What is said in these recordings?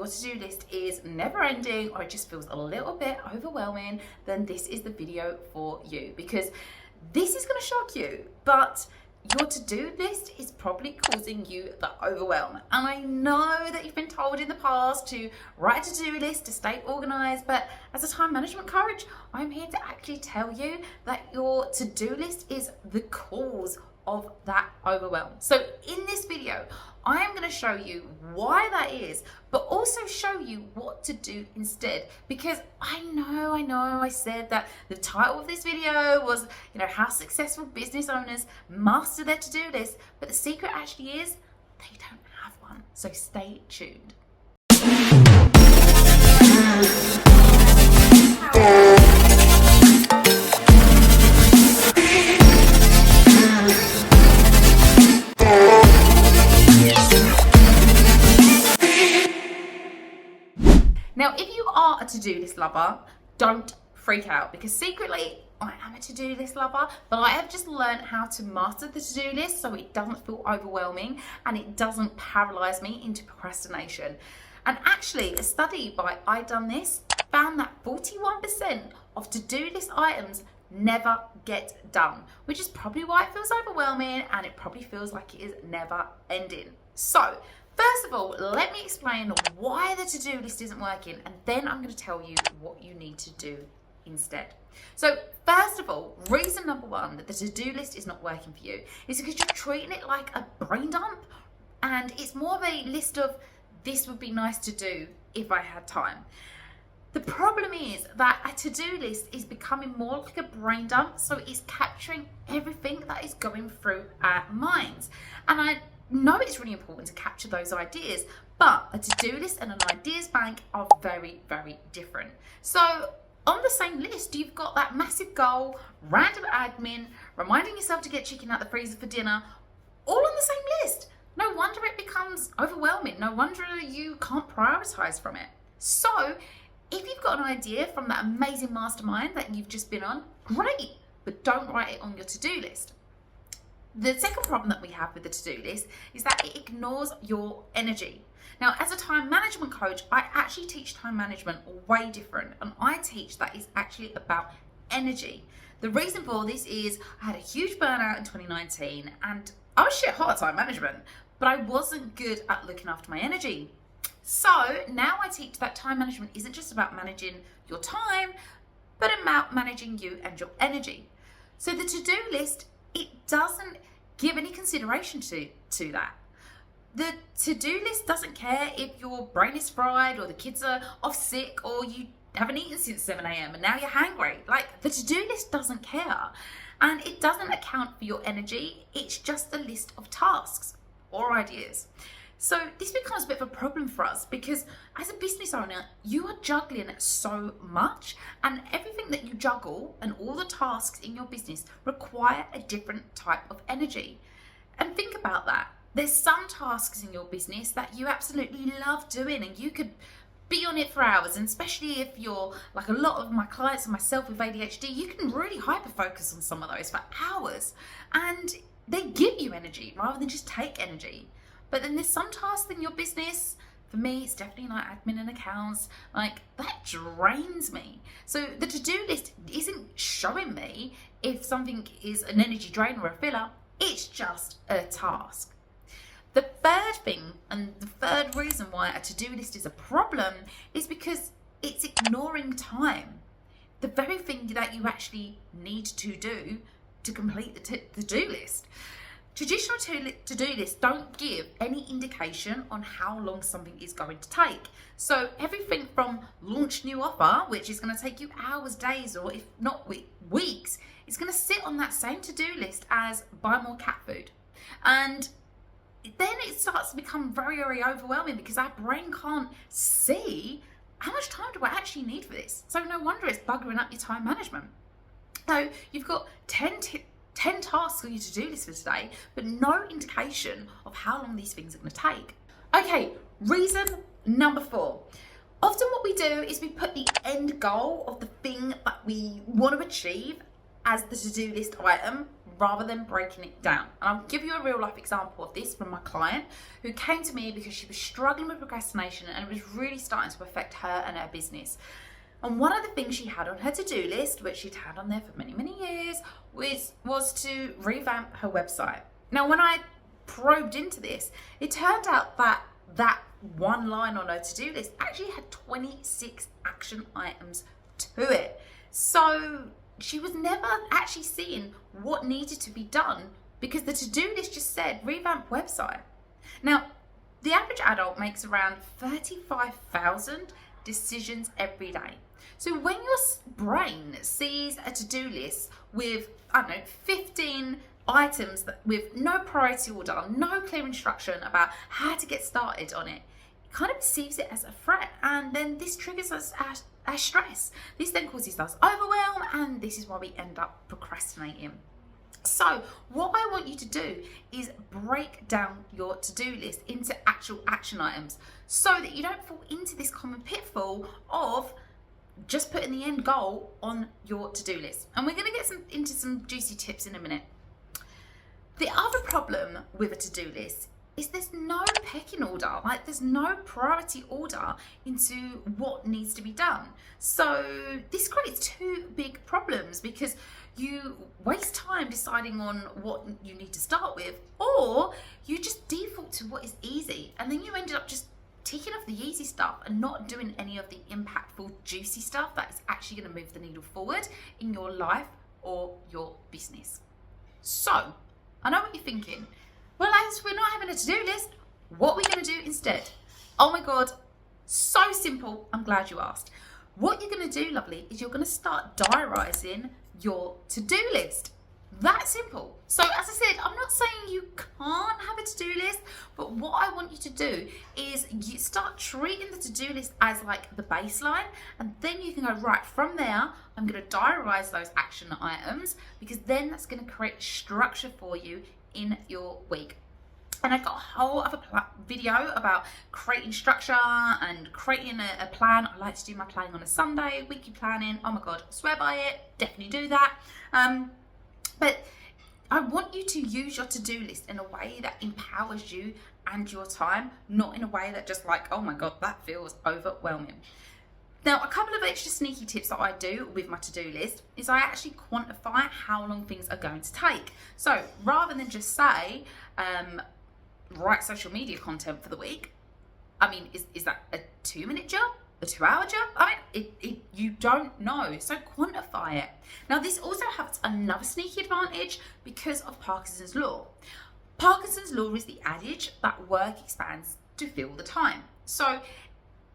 your to-do list is never ending or it just feels a little bit overwhelming, then this is the video for you, because this is going to shock you, but your to-do list is probably causing you the overwhelm. And I know that you've been told in the past to write a to-do list to stay organized, but as a time management coach, I'm here to actually tell you that your to-do list is the cause of that overwhelm. So in this video, I am going to show you why that is, but also show you what to do instead. Because I know, I said that the title of this video was, how successful business owners master their to-do list, but the secret actually is they don't have one. So stay tuned. Now, if you are a to-do list lover, don't freak out, because secretly I am a to-do list lover, but I have just learned how to master the to-do list so it doesn't feel overwhelming and it doesn't paralyze me into procrastination. And actually, a study by iDoneThis found that 41% of to-do list items never get done, which is probably why it feels overwhelming and it probably feels like it is never ending. So, first of all, let me explain why the to-do list isn't working, and then I'm going to tell you what you need to do instead. So first of all, reason number one that the to-do list is not working for you is because you're treating it like a brain dump, and it's more of a list of this would be nice to do if I had time. The problem is that a to-do list is becoming more like a brain dump, so it's capturing everything that is going through our minds. And I know it's really important to capture those ideas, but a to-do list and an ideas bank are very, very different. So on the same list, you've got that massive goal, random admin, reminding yourself to get chicken out the freezer for dinner, all on the same list. No wonder it becomes overwhelming. No wonder you can't prioritize from it. So if you've got an idea from that amazing mastermind that you've just been on, great, but don't write it on your to-do list. The second problem that we have with the to-do list is that it ignores your energy. Now, as a time management coach, I actually teach time management way different, and I teach that it's actually about energy. The reason for this is I had a huge burnout in 2019 and I was shit hot at time management, but I wasn't good at looking after my energy. So now I teach that time management isn't just about managing your time, but about managing you and your energy. So the to-do list, it doesn't give any consideration to that. The to-do list doesn't care if your brain is fried or the kids are off sick or you haven't eaten since 7 a.m. and now you're hangry. Like, the to-do list doesn't care, and it doesn't account for your energy. It's just a list of tasks or ideas. So this becomes a bit of a problem for us because as a business owner, you are juggling so much, and everything that you juggle and all the tasks in your business require a different type of energy. And think about that. There's some tasks in your business that you absolutely love doing and you could be on it for hours, and especially if you're like a lot of my clients and myself with ADHD, you can really hyper focus on some of those for hours and they give you energy rather than just take energy. But then there's some tasks in your business, for me, it's definitely like admin and accounts, like that drains me. So the to-do list isn't showing me if something is an energy drain or a filler, it's just a task. The third thing, and the third reason why a to-do list is a problem, is because it's ignoring time. The very thing that you actually need to do to complete the to-do list. Traditional to-do lists don't give any indication on how long something is going to take. So everything from launch new offer, which is going to take you hours, days, or if not weeks, is going to sit on that same to-do list as buy more cat food. And then it starts to become very, very overwhelming because our brain can't see how much time do I actually need for this. So no wonder it's buggering up your time management. So you've got 10 tasks on your to-do list for today, but no indication of how long these things are going to take. Okay, reason number 4. Often what we do is we put the end goal of the thing that we want to achieve as the to-do list item rather than breaking it down. And I'll give you a real life example of this from my client who came to me because she was struggling with procrastination and it was really starting to affect her and her business. And one of the things she had on her to-do list, which she'd had on there for many, many years, was to revamp her website. Now, when I probed into this, it turned out that one line on her to-do list actually had 26 action items to it. So she was never actually seeing what needed to be done because the to-do list just said revamp website. Now, the average adult makes around 35,000 decisions every day. So when your brain sees a to-do list with, 15 items with no priority order, no clear instruction about how to get started on it, it kind of perceives it as a threat, and then this triggers us as stress. This then causes us overwhelm, and this is why we end up procrastinating. So what I want you to do is break down your to-do list into actual action items so that you don't fall into this common pitfall of just putting the end goal on your to-do list. And we're going to get into some juicy tips in a minute. The other problem with a to-do list is there's no pecking order, like there's no priority order into what needs to be done. So this creates two big problems because you waste time deciding on what you need to start with, or you just default to what is easy, and then you ended up just ticking off the easy stuff and not doing any of the impactful, juicy stuff that is actually going to move the needle forward in your life or your business. So, I know what you're thinking. Well, as we're not having a to-do list, what are we going to do instead? Oh my God, so simple. I'm glad you asked. What you're going to do, lovely, is you're going to start diarising your to-do list. That simple. So as I said, I'm not saying you can't have a to-do list, but what I want you to do is you start treating the to-do list as like the baseline, and then you can go, right, from there, I'm going to diarise those action items, because then that's going to create structure for you in your week. And I've got a whole other video about creating structure and creating a plan. I like to do my planning on a Sunday, weekly planning. Oh my God, swear by it, definitely do that. But I want you to use your to-do list in a way that empowers you and your time, not in a way that just like, oh my God, that feels overwhelming. Now, a couple of extra sneaky tips that I do with my to-do list is I actually quantify how long things are going to take. So rather than just say, write social media content for the week, I mean, is that a 2-minute job? A 2-hour job? I mean, you don't know, so quantify it. Now, this also has another sneaky advantage because of Parkinson's law. Parkinson's law is the adage that work expands to fill the time. So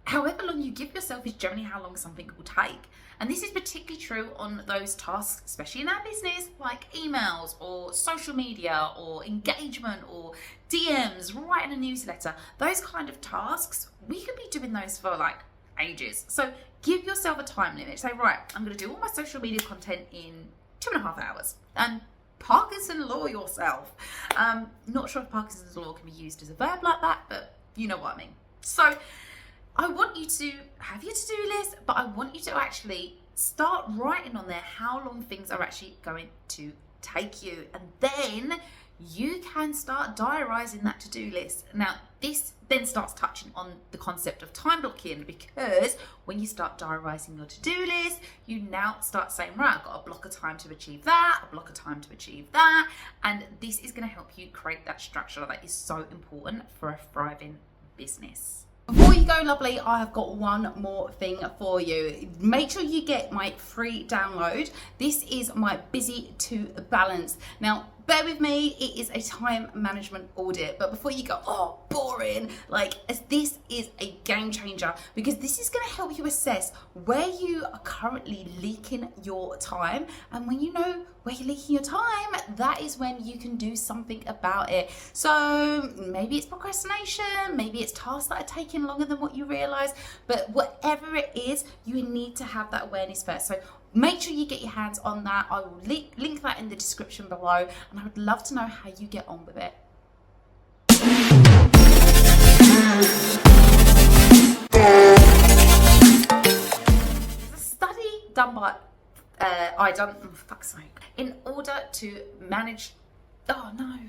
however long you give yourself is generally how long something will take. And this is particularly true on those tasks, especially in our business, like emails or social media or engagement or DMs, writing a newsletter. Those kind of tasks, we could be doing those for like ages. So give yourself a time limit. Say, right, I'm going to do all my social media content in 2.5 hours. And Parkinson's law yourself. Not sure if Parkinson's law can be used as a verb like that, but you know what I mean. So I want you to have your to-do list, but I want you to actually start writing on there how long things are actually going to take you. And then you can start diarising that to-do list. Now, this then starts touching on the concept of time blocking, because when you start diarising your to-do list, you now start saying, right, I've got a block of time to achieve that, a block of time to achieve that. And this is going to help you create that structure that is so important for a thriving business. Before you go, lovely, I have got one more thing for you. Make sure you get my free download. This is my Busy to Balance. Now, bear with me, it is a time management audit. But before you go, oh, boring, this is a game changer, because this is going to help you assess where you are currently leaking your time. And when you know where you're leaking your time, that is when you can do something about it. So maybe it's procrastination, maybe it's tasks that are taking longer than what you realize, but whatever it is, you need to have that awareness first. So make sure you get your hands on that. I will link that in the description below, and I would love to know how you get on with it. There's a study done by iDoneThis. in order to manage, oh no.